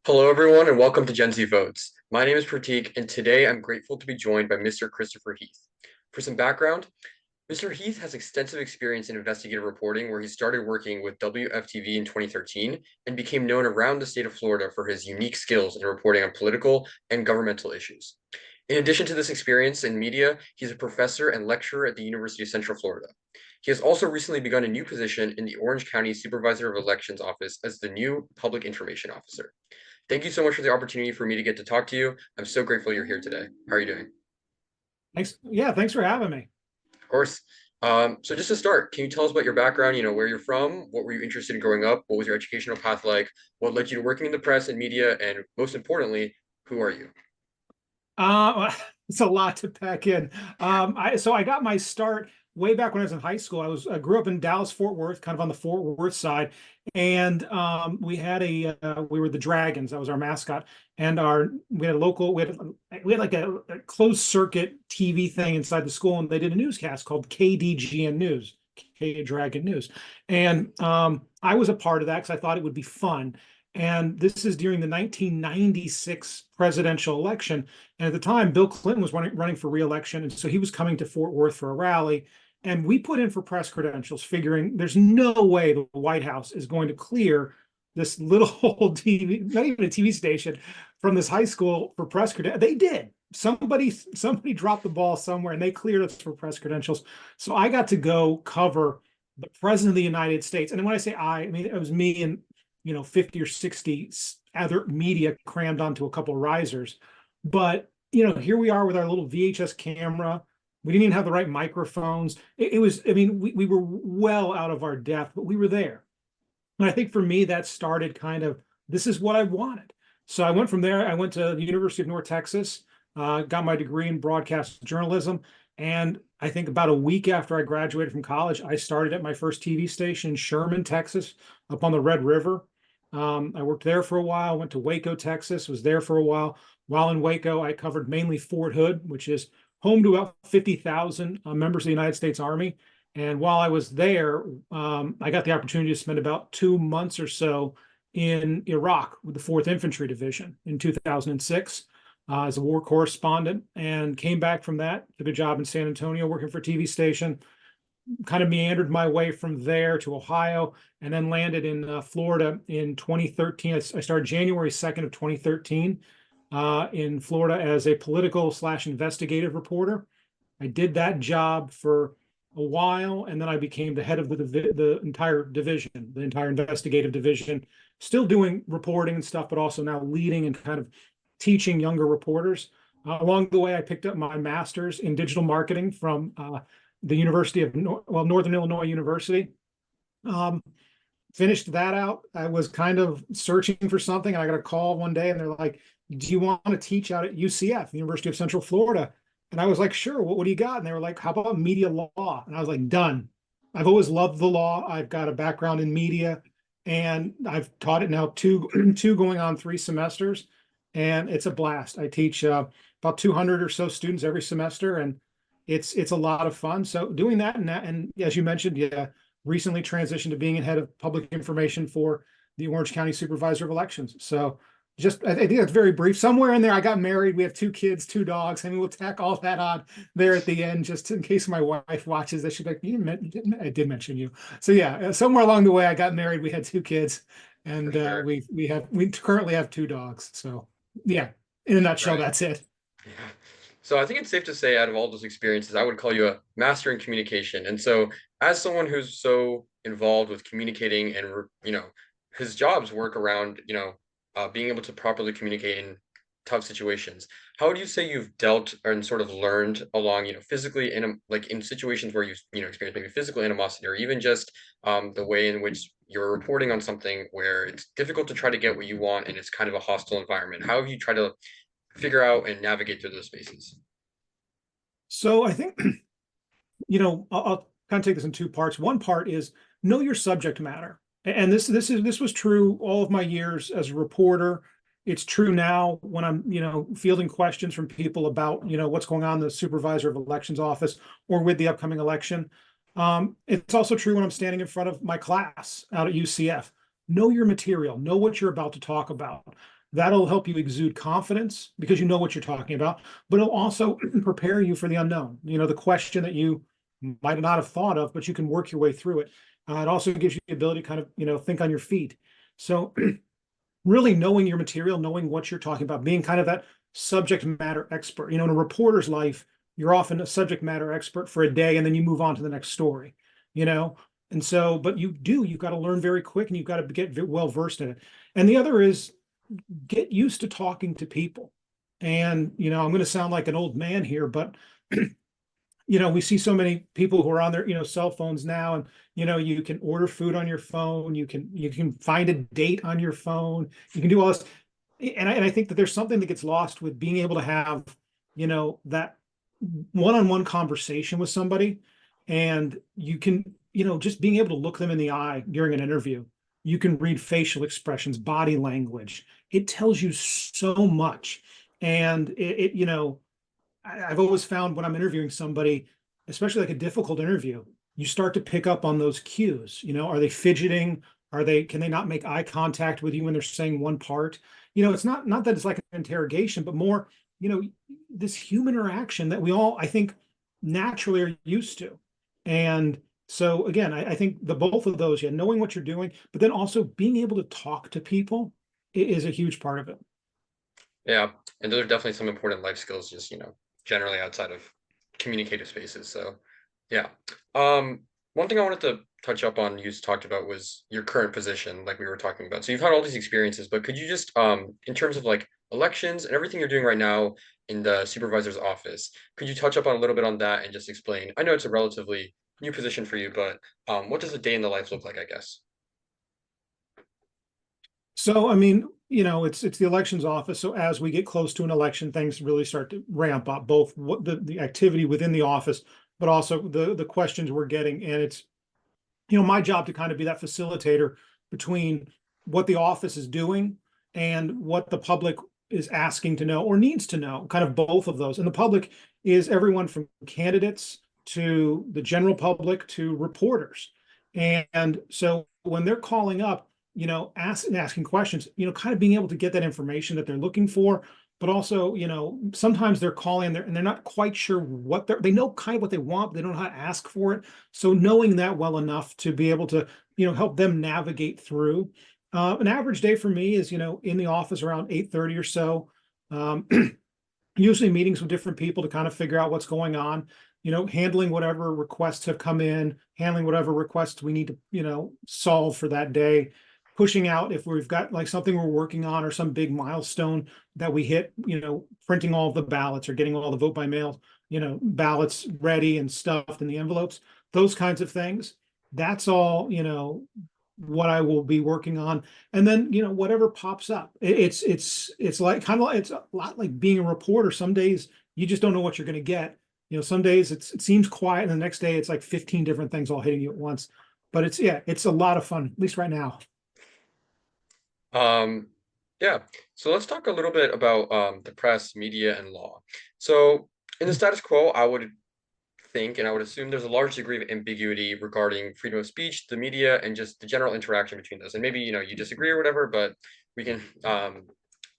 Hello, everyone, and welcome to GenZ Votes. My name is Pratik, and today I'm grateful to be joined by Mr. Christopher Heath. For some background, Mr. Heath has extensive experience in investigative reporting, where he started working with WFTV in 2013 and became known around the state of Florida for his unique skills in reporting on political and governmental issues. In addition to this experience in media, he's a professor and lecturer at the University of Central Florida. He has also recently begun a new position in the Orange County Supervisor of Elections office as the new Public Information Officer. Thank you so much for the opportunity for me to get to talk to you. I'm so grateful you're here today. How are you doing? Thanks. Yeah, thanks for having me. Of course. So just to start, can you tell us about your background, where you're from, what were you interested in growing up, what was your educational path like, what led you to working in the press and media, and most importantly, who are you? It's a lot to pack in. I got my start way back when I was in high school. I grew up in Dallas, Fort Worth, kind of on the Fort Worth side, and we were the Dragons. That was our mascot, and our we had a local we had like a closed circuit TV thing inside the school, and they did a newscast called KDGN News, K Dragon News, and I was a part of that because I thought it would be fun. And this is during the 1996 presidential election. And at the time, Bill Clinton was running for re-election. And so he was coming to Fort Worth for a rally. And we put in for press credentials, figuring there's no way the White House is going to clear this little old TV, not even a TV station, from this high school for press credentials. They did. Somebody dropped the ball somewhere and they cleared us for press credentials. So I got to go cover the president of the United States. And when I say I mean, it was me and 50 or 60 other media crammed onto a couple of risers. But, here we are with our little VHS camera. We didn't even have the right microphones. It was, I mean, we were well out of our depth, but we were there. And I think for me, that started kind of, this is what I wanted. So I went from there. I went to the University of North Texas, got my degree in broadcast journalism. And I think about a week after I graduated from college, I started at my first TV station in Sherman, Texas, up on the Red River. I worked there for a while, went to Waco, Texas, was there for a while. While in Waco, I covered mainly Fort Hood, which is home to about 50,000 members of the United States Army. And while I was there, I got the opportunity to spend about 2 months or so in Iraq with the 4th Infantry Division in 2006 as a war correspondent, and came back from that, took a job in San Antonio working for a TV station, kind of meandered my way from there to Ohio, and then landed in Florida in 2013. I started January 2nd of 2013 in Florida as a political/investigative reporter. I did that job for a while, and then I became the head of the entire division, the entire investigative division, still doing reporting and stuff, but also now leading and kind of teaching younger reporters. Along the way, I picked up my master's in digital marketing from the University of Northern Illinois University. Finished that out. I was kind of searching for something, and I got a call one day, and they're like, "Do you want to teach out at UCF, the University of Central Florida?" And I was like, "Sure. What do you got?" And they were like, "How about media law?" And I was like, "Done." I've always loved the law. I've got a background in media, and I've taught it now two going on 3 semesters, and it's a blast. I teach about 200 or so students every semester, and it's a lot of fun. So doing that, and as you mentioned, yeah, recently transitioned to being head of public information for the Orange County Supervisor of Elections. So I think that's very brief. Somewhere in there, I got married. We have 2 kids, 2 dogs. I mean, we'll tack all that on there at the end, just in case my wife watches this. She'll be like, I did mention you. So yeah, somewhere along the way, I got married. We had 2 kids, and Sure. we currently have 2 dogs. So yeah, in a nutshell, Right. that's it. Yeah. So I think it's safe to say, out of all those experiences, I would call you a master in communication. And so, as someone who's so involved with communicating and his jobs work around being able to properly communicate in tough situations, how would you say you've dealt and sort of learned along physically in like in situations where you experience maybe physical animosity, or even just the way in which you're reporting on something where it's difficult to try to get what you want and it's kind of a hostile environment? How have you tried to figure out and navigate through those spaces? So I think I'll kind of take this in 2 parts. One part is know your subject matter, and this was true all of my years as a reporter. It's true now when I'm fielding questions from people about what's going on in the Supervisor of Elections office or with the upcoming election. It's also true when I'm standing in front of my class out at UCF. Know your material. Know what you're about to talk about. That'll help you exude confidence because you know what you're talking about, but it'll also prepare you for the unknown. The question that you might not have thought of, but you can work your way through it. It also gives you the ability to kind of, think on your feet. So really knowing your material, knowing what you're talking about, being kind of that subject matter expert. In a reporter's life, you're often a subject matter expert for a day and then you move on to the next story, you know? And so, but you've got to learn very quick and you've got to get well versed in it. And the other is get used to talking to people. And, I'm going to sound like an old man here, but we see so many people who are on their, cell phones now, and you can order food on your phone, you can find a date on your phone, you can do all this. And I think that there's something that gets lost with being able to have, that one-on-one conversation with somebody, and you can, just being able to look them in the eye during an interview. You can read facial expressions, body language. It tells you so much. And I've always found when I'm interviewing somebody, especially like a difficult interview, you start to pick up on those cues. Are they fidgeting? Can they not make eye contact with you when they're saying one part? It's not that it's like an interrogation, but more, this human interaction that we all, I think, naturally are used to. And so again, I think the both of those, knowing what you're doing, but then also being able to talk to people is a huge part of it. Yeah, and those are definitely some important life skills, just generally outside of communicative spaces. So yeah. One thing I wanted to touch up on you talked about was your current position, like we were talking about. So you've had all these experiences, but could you just in terms of like elections and everything you're doing right now in the supervisor's office, could you touch up on a little bit on that and just explain? I know it's a relatively new position for you, but what does a day in the life look like, I guess? So, I mean, it's the elections office. So as we get close to an election, things really start to ramp up, both what the activity within the office, but also the questions we're getting. And it's, my job to kind of be that facilitator between what the office is doing and what the public is asking to know or needs to know, kind of both of those. And the public is everyone from candidates to the general public to reporters. And so when they're calling up, asking questions, kind of being able to get that information that they're looking for, but also, sometimes they're calling and they're not quite sure what they know kind of what they want, but they don't know how to ask for it. So knowing that well enough to be able to, help them navigate through. An average day for me is, in the office around 8:30 or so. Usually meetings with different people to kind of figure out what's going on, handling whatever requests have come in, handling whatever requests we need to, solve for that day, pushing out if we've got like something we're working on or some big milestone that we hit, printing all the ballots or getting all the vote by mail, ballots ready and stuffed in the envelopes, those kinds of things. That's all, what I will be working on. And then, whatever pops up, it's like kind of, it's a lot like being a reporter. Some days you just don't know what you're going to get. Some days it seems quiet and the next day it's like 15 different things all hitting you at once. But it's a lot of fun, at least right now. Um, yeah, so let's talk a little bit about the press, media, and law. So in the status quo, I would think and I would assume there's a large degree of ambiguity regarding freedom of speech, the media, and just the general interaction between those. And maybe you disagree or whatever, but we can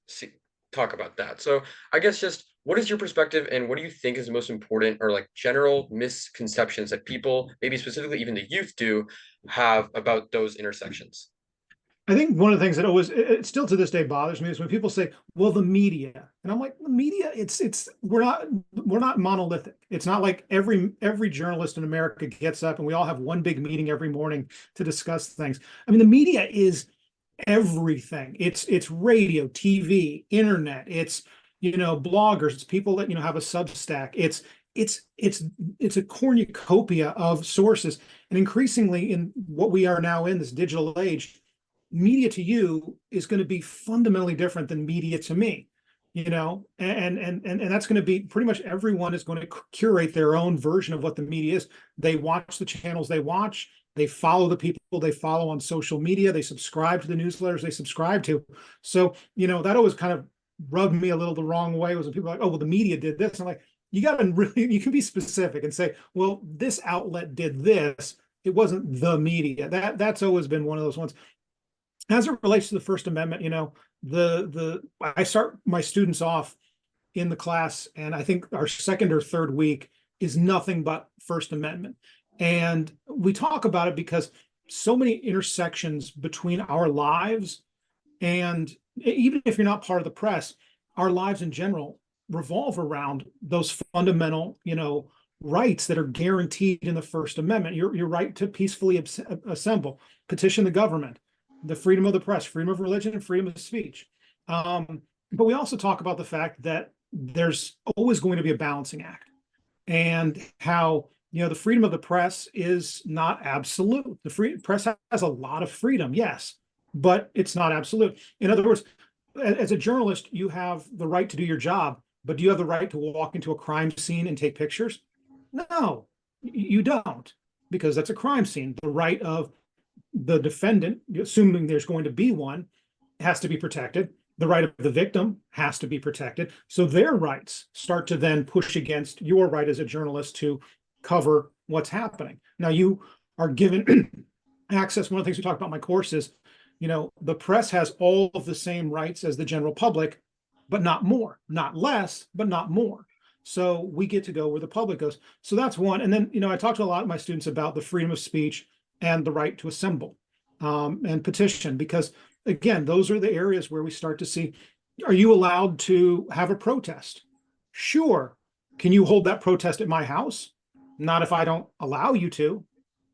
see, talk about that. So I guess just what is your perspective and what do you think is the most important or like general misconceptions that people, maybe specifically even the youth, do have about those intersections? I think one of the things that always it still to this day bothers me is when people say, "Well, the media," and I'm like, "The media, it's we're not monolithic. It's not like every journalist in America gets up and we all have one big meeting every morning to discuss things. I mean, the media is everything. It's radio, TV, internet. It's bloggers. It's people that have a Substack. It's a cornucopia of sources, and increasingly in what we are now in this digital age, media to you is going to be fundamentally different than media to me, and that's going to be pretty much everyone is going to curate their own version of what the media is. They watch the channels they watch, they follow the people they follow on social media, they subscribe to the newsletters they subscribe to. So, that always kind of rubbed me a little the wrong way was when people are like, oh, well, the media did this. I'm like, you got to really, you can be specific and say, well, this outlet did this. It wasn't the media. That's always been one of those ones. As it relates to the First Amendment, I start my students off in the class, and I think our second or third week is nothing but First Amendment. And we talk about it because so many intersections between our lives, and even if you're not part of the press, our lives in general revolve around those fundamental, rights that are guaranteed in the First Amendment. Your right to peacefully assemble, petition the government, the freedom of the press, freedom of religion, and freedom of speech. But we also talk about the fact that there's always going to be a balancing act, and how the freedom of the press is not absolute. The free press has a lot of freedom, yes, but it's not absolute. In other words, as a journalist, you have the right to do your job, but do you have the right to walk into a crime scene and take pictures? No, you don't, because that's a crime scene. The right of the defendant, assuming there's going to be one, has to be protected. The right of the victim has to be protected. So their rights start to then push against your right as a journalist to cover what's happening. Now, you are given access. One of the things we talk about in my course is, the press has all of the same rights as the general public, but not more, not less, but not more. So we get to go where the public goes. So that's one. And then, I talk to a lot of my students about the freedom of speech and the right to assemble and petition, because again, those are the areas where we start to see, are you allowed to have a protest? Sure. Can you hold that protest at my house? Not if I don't allow you to.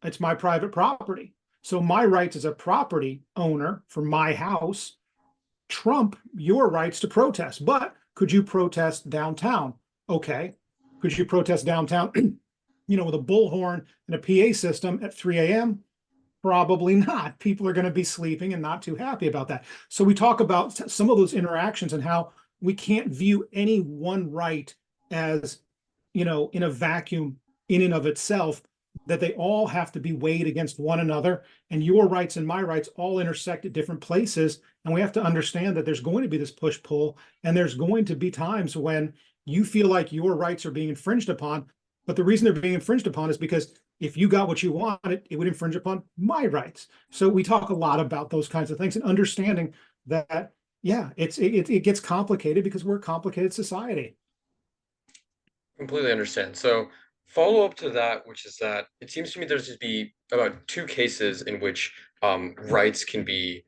It's my private property. So my rights as a property owner for my house trump your rights to protest. But could you protest downtown? Okay. Could you protest downtown, with a bullhorn and a PA system at 3 a.m.? Probably not. People are going to be sleeping and not too happy about that. So we talk about some of those interactions and how we can't view any one right as, in a vacuum in and of itself, that they all have to be weighed against one another. And your rights and my rights all intersect at different places. And we have to understand that there's going to be this push-pull, and there's going to be times when you feel like your rights are being infringed upon. But the reason they're being infringed upon is because if you got what you wanted, it would infringe upon my rights. So we talk a lot about those kinds of things, and understanding that, yeah, it gets complicated because we're a complicated society. Completely understand. So follow up to that, which is that it seems to me there's just be about two cases in which rights can be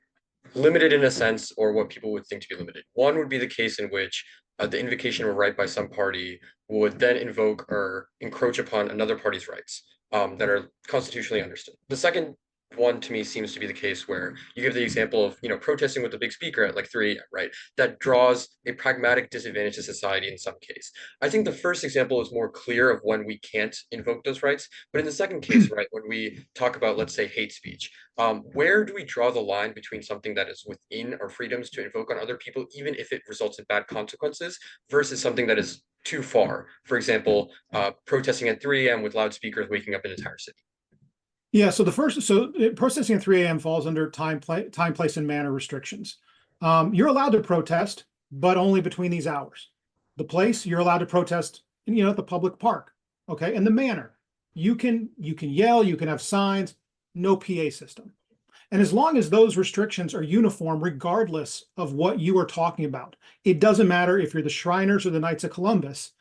limited in a sense, or what people would think to be limited. One would be the case in which the invocation of a right by some party would then invoke or encroach upon another party's rights that are constitutionally understood. The second one to me seems to be the case where you give the example of protesting with a big speaker at like 3 a.m., right? That draws a pragmatic disadvantage to society in some case. I think the first example is more clear of when we can't invoke those rights, but in the second case, right, when we talk about, let's say, hate speech, where do we draw the line between something that is within our freedoms to invoke on other people, even if it results in bad consequences, versus something that is too far? For example, protesting at 3 a.m. with loudspeakers waking up an entire city. Yeah, so protesting at 3 a.m. falls under time, place, and manner restrictions. You're allowed to protest, but only between these hours. The place, you're allowed to protest, at the public park. Okay, and the manner, you can yell, you can have signs, no PA system. And as long as those restrictions are uniform, regardless of what you are talking about, it doesn't matter if you're the Shriners or the Knights of Columbus.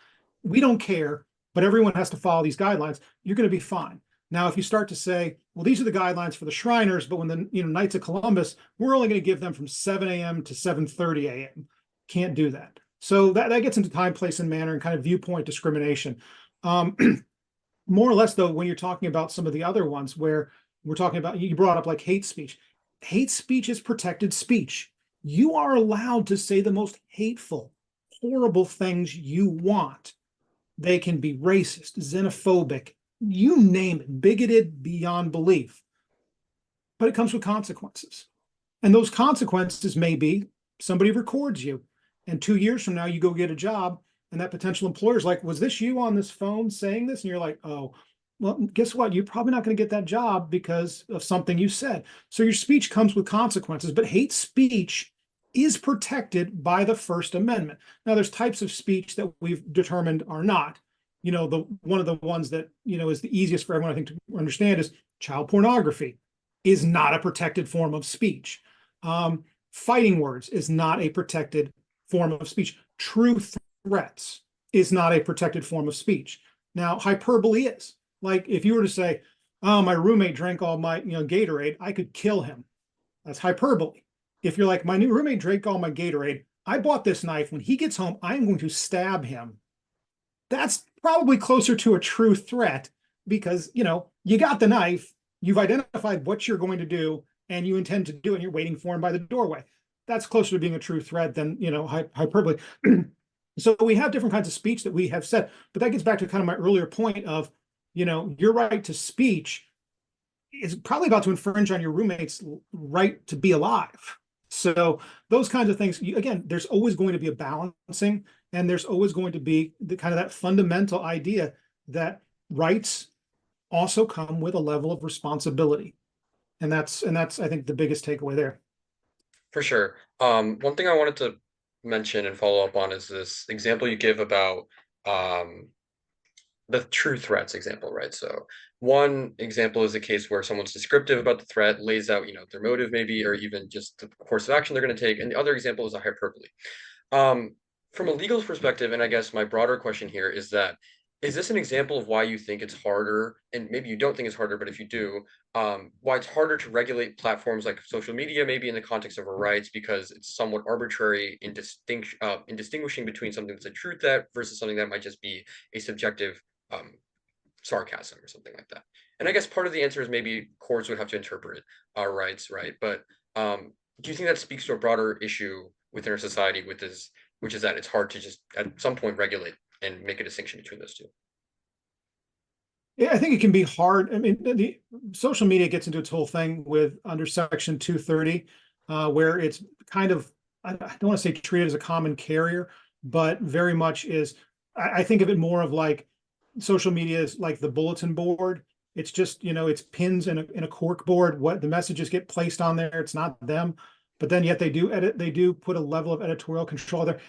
We don't care, but everyone has to follow these guidelines. You're going to be fine. Now, if you start to say, well, these are the guidelines for the Shriners, but when the Knights of Columbus, we're only going to give them from 7 a.m. to 7:30 a.m. Can't do that. So that gets into time, place, and manner, and kind of viewpoint discrimination. More or less, though, when you're talking about some of the other ones where we're talking about, you brought up like hate speech. Hate speech is protected speech. You are allowed to say the most hateful, horrible things you want. They can be racist, xenophobic, you name it, bigoted beyond belief. But it comes with consequences. And those consequences may be somebody records you, and 2 years from now, you go get a job, and that potential employer is like, was this you on this phone saying this? And you're like, oh, well, guess what? You're probably not going to get that job because of something you said. So your speech comes with consequences, but hate speech is protected by the First Amendment. Now, there's types of speech that we've determined are not. One of the ones that, is the easiest for everyone, I think, to understand is child pornography is not a protected form of speech. Fighting words is not a protected form of speech. True threats is not a protected form of speech. Now, hyperbole is. Like if you were to say, "Oh, my roommate drank all my Gatorade," I could kill him. That's hyperbole. If you're like, "My new roommate drank all my Gatorade. I bought this knife. When he gets home, I'm going to stab him." That's probably closer to a true threat because, you got the knife, you've identified what you're going to do, and you intend to do it, and you're waiting for him by the doorway. That's closer to being a true threat than, hyperbole. So we have different kinds of speech that we have said, but that gets back to kind of my earlier point of, your right to speech is probably about to infringe on your roommate's right to be alive. So those kinds of things, again, there's always going to be a balancing, and there's always going to be the kind of that fundamental idea that rights also come with a level of responsibility. And that's I think the biggest takeaway there. For sure. One thing I wanted to mention and follow up on is this example you give about um, the true threats example, right? So one example is a case where someone's descriptive about the threat, lays out, their motive maybe, or even just the course of action they're going to take. And the other example is a hyperbole. Um, from a legal perspective, and I guess my broader question here is that, is this an example of why you think it's harder, and maybe you don't think it's harder, but if you do, why it's harder to regulate platforms like social media, maybe in the context of our rights, because it's somewhat arbitrary in distinguishing between something that's a true threat versus something that might just be a subjective um, sarcasm or something like that. And I guess part of the answer is maybe courts would have to interpret our rights, right? But do you think that speaks to a broader issue within our society with this, which is that it's hard to just at some point regulate and make a distinction between those two? Yeah, I think it can be hard. I mean, the social media gets into its whole thing with under Section 230, where it's kind of, I don't want to say treated as a common carrier, but very much is, I think of it more of like social media is like the bulletin board. It's just, it's pins in a cork board. What the messages get placed on there, it's not them. But then yet they do put a level of editorial control there.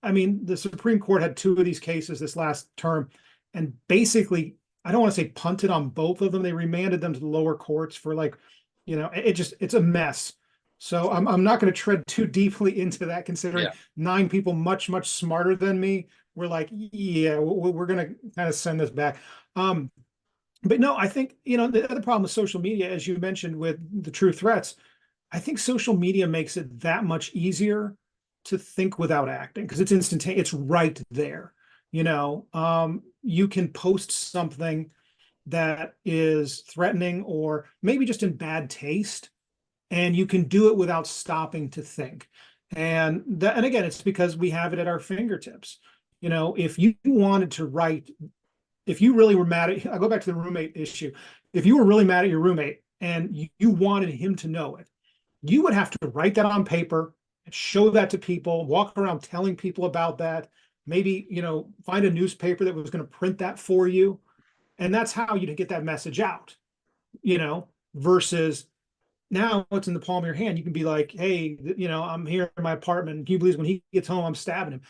I mean, the Supreme Court had two of these cases this last term, and basically, I don't want to say punted on both of them. They remanded them to the lower courts for like, it's a mess. So I'm not going to tread too deeply into that, considering Yeah. 9 people much smarter than me were like, yeah, we're going to kind of send this back. But no, I think, the other problem with social media, as you mentioned with the true threats, I think social media makes it that much easier to think without acting because it's instantaneous. It's right there. You can post something that is threatening or maybe just in bad taste, and you can do it without stopping to think. And again, it's because we have it at our fingertips. If you wanted to write, if you really were mad at, I go back to the roommate issue. If you were really mad at your roommate and you wanted him to know it, you would have to write that on paper and show that to people, walk around telling people about that, maybe, find a newspaper that was going to print that for you. And that's how you get that message out, versus now it's in the palm of your hand. You can be like, "Hey, I'm here in my apartment. Can you believe when he gets home, I'm stabbing him?"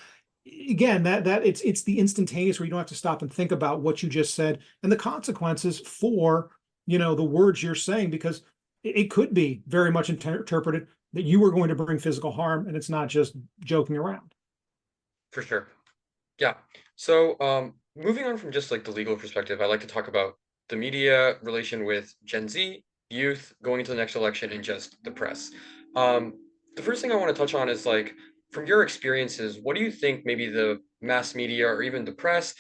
Again, that it's the instantaneous where you don't have to stop and think about what you just said and the consequences for, the words you're saying, because it could be very much interpreted that you were going to bring physical harm, and it's not just joking around. For sure. Yeah. So, moving on from just like the legal perspective, I like to talk about the media relation with Gen Z, youth, going into the next election, and just the press. Um, the first thing I want to touch on is like, from your experiences, what do you think maybe the mass media or even the press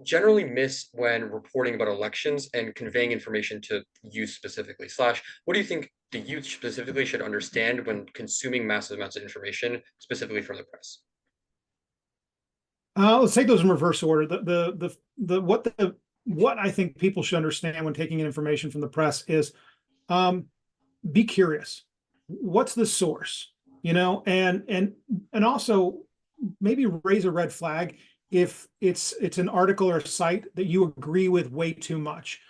generally miss when reporting about elections and conveying information to youth specifically? Slash, what do you think the youth specifically should understand when consuming massive amounts of information, specifically from the press? Let's take those in reverse order. What I think people should understand when taking in information from the press is, um, be curious. What's the source? And also maybe raise a red flag if it's an article or a site that you agree with way too much.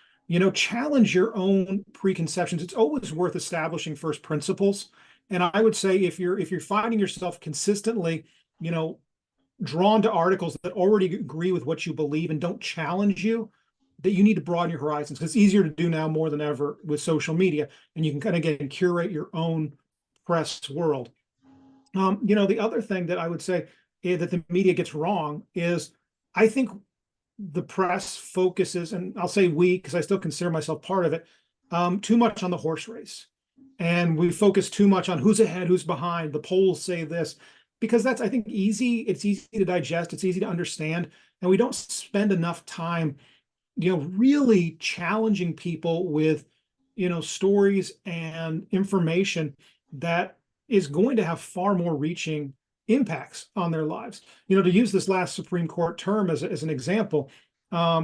Challenge your own preconceptions. It's always worth establishing first principles. And I would say if you're finding yourself consistently, drawn to articles that already agree with what you believe and don't challenge you, that you need to broaden your horizons, because it's easier to do now more than ever with social media, and you can kind of get and curate your own press world. The other thing that I would say that the media gets wrong is I think the press focuses, and I'll say we, because I still consider myself part of it, too much on the horse race. And we focus too much on who's ahead, who's behind. The polls say this, because that's, I think, easy. It's easy to digest. It's easy to understand. And we don't spend enough time, really challenging people with, stories and information that is going to have far more reaching impacts on their lives. To use this last Supreme Court term as an example,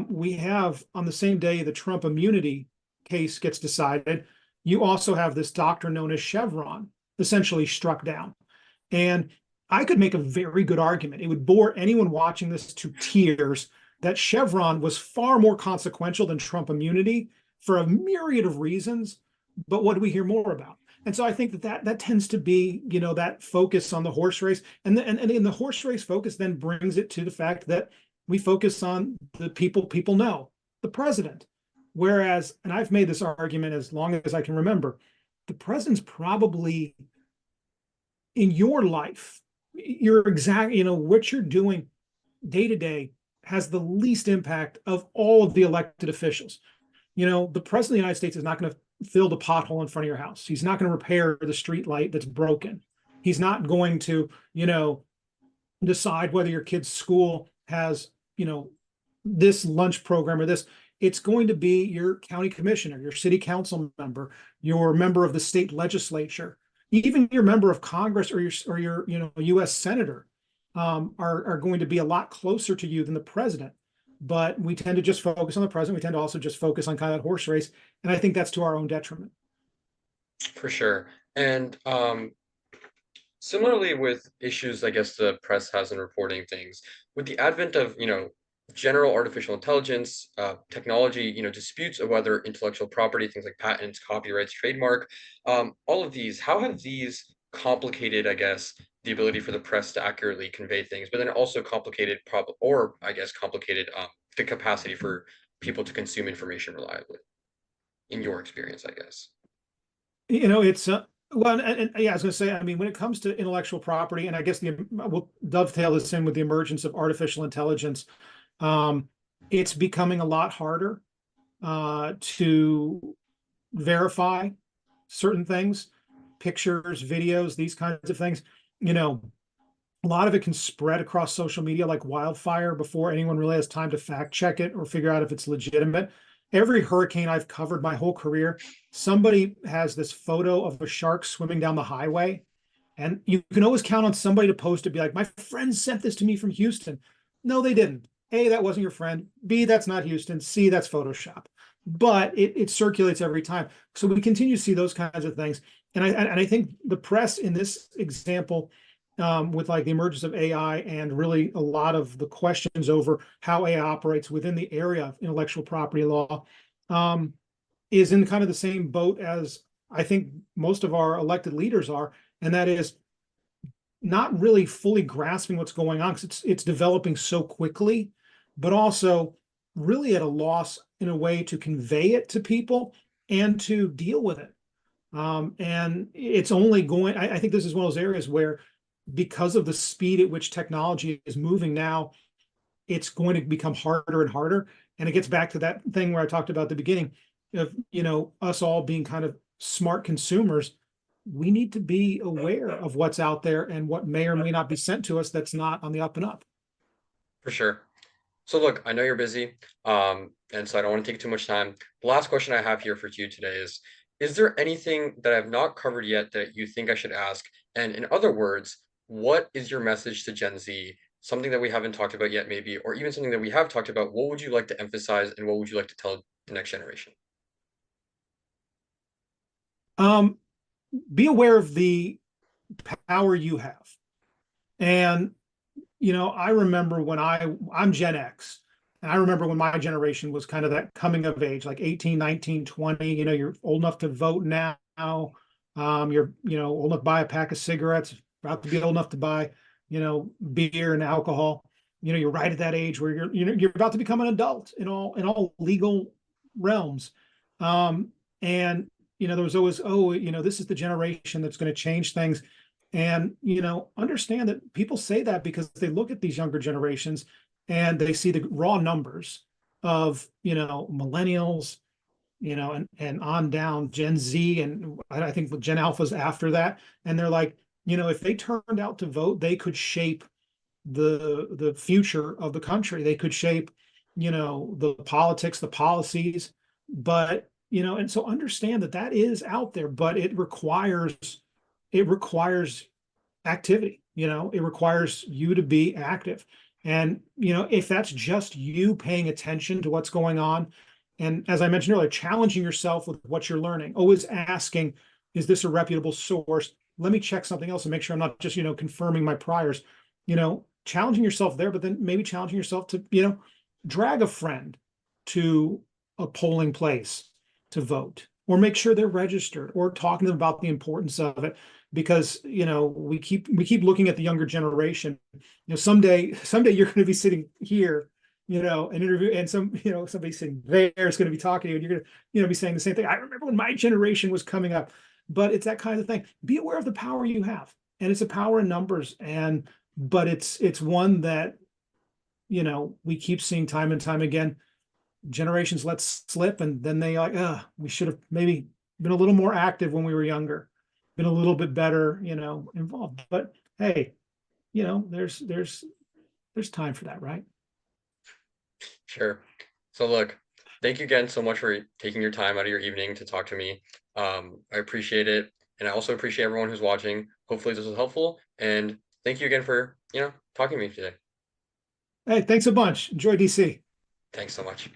we have on the same day the Trump immunity case gets decided, you also have this doctrine known as Chevron essentially struck down. And I could make a very good argument. It would bore anyone watching this to tears that Chevron was far more consequential than Trump immunity for a myriad of reasons. But what do we hear more about? And so I think that tends to be, that focus on the horse race. And the horse race focus then brings it to the fact that we focus on the people know, the president. Whereas, and I've made this argument as long as I can remember, the president's probably in your life, what you're doing day to day has the least impact of all of the elected officials. The president of the United States is not going to fill the pothole in front of your house. He's not going to repair the street light that's broken. He's not going to, decide whether your kid's school has, this lunch program or this. It's going to be your county commissioner, your city council member, your member of the state legislature, even your member of Congress or your U.S. senator are going to be a lot closer to you than the president. But we tend to just focus on the president. We tend to also just focus on kind of that horse race. And I think that's to our own detriment. For sure. And similarly with issues, I guess the press has in reporting things, with the advent of, general artificial intelligence, technology, disputes of whether intellectual property, things like patents, copyrights, trademark, all of these, how have these complicated, I guess, the ability for the press to accurately convey things, but then also complicated, complicated the capacity for people to consume information reliably, in your experience, I guess. It's well, and yeah, I was going to say, I mean, when it comes to intellectual property, and I guess we'll dovetail this in with the emergence of artificial intelligence. It's becoming a lot harder to verify certain things, pictures, videos, these kinds of things. A lot of it can spread across social media like wildfire before anyone really has time to fact check it or figure out if it's legitimate. Every hurricane I've covered my whole career, somebody has this photo of a shark swimming down the highway. And you can always count on somebody to post it, be like, my friend sent this to me from Houston. No, they didn't. A, that wasn't your friend. B, that's not Houston. C, that's Photoshop. But it circulates every time. So we continue to see those kinds of things. And I think the press in this example, with like the emergence of AI and really a lot of the questions over how AI operates within the area of intellectual property law, is in kind of the same boat as I think most of our elected leaders are. And that is not really fully grasping what's going on because it's developing so quickly, but also really at a loss in a way to convey it to people and to deal with it. And it's only going, I think this is one of those areas where, because of the speed at which technology is moving now, it's going to become harder and harder. And it gets back to that thing where I talked about at the beginning of, us all being kind of smart consumers. We need to be aware of what's out there and what may or may not be sent to us that's not on the up and up. For sure. So look, I know you're busy, and so I don't want to take too much time. The last question I have here for you today is there anything that I've not covered yet that you think I should ask? And in other words, what is your message to Gen Z? Something that we haven't talked about yet, maybe, or even something that we have talked about. What would you like to emphasize, and what would you like to tell the next generation? Be aware of the power you have. And, I remember when I'm Gen X, and I remember when my generation was kind of that coming of age, like 18, 19, 20, you're old enough to vote now. You're, old enough to buy a pack of cigarettes, about to be old enough to buy, beer and alcohol. You're right at that age where you're about to become an adult in all legal realms. And there was always, oh, this is the generation that's going to change things. And, understand that people say that because they look at these younger generations and they see the raw numbers of, millennials, and on down Gen Z. And I think Gen Alpha's after that. And they're like, if they turned out to vote, they could shape the future of the country. They could shape, the politics, the policies. But, and so understand that that is out there, but it requires activity. It requires you to be active. And, if that's just you paying attention to what's going on, and as I mentioned earlier, challenging yourself with what you're learning, always asking, is this a reputable source? Let me check something else and make sure I'm not just, confirming my priors, challenging yourself there, but then maybe challenging yourself to, drag a friend to a polling place to vote, or make sure they're registered, or talking to them about the importance of it. Because we keep looking at the younger generation. Someday you're going to be sitting here, an interview, and somebody sitting there is going to be talking to you, and you're going to be saying the same thing. I remember when my generation was coming up. But it's that kind of thing. Be aware of the power you have, and it's a power in numbers. But it's one that we keep seeing time and time again. Generations let slip, and then they like, we should have maybe been a little more active when we were younger, been a little bit better, involved. But hey, there's time for that, right? Sure. So look, thank you again so much for taking your time out of your evening to talk to me. I appreciate it. And I also appreciate everyone who's watching. Hopefully this was helpful. And thank you again for, talking to me today. Hey, thanks a bunch. Enjoy DC. Thanks so much.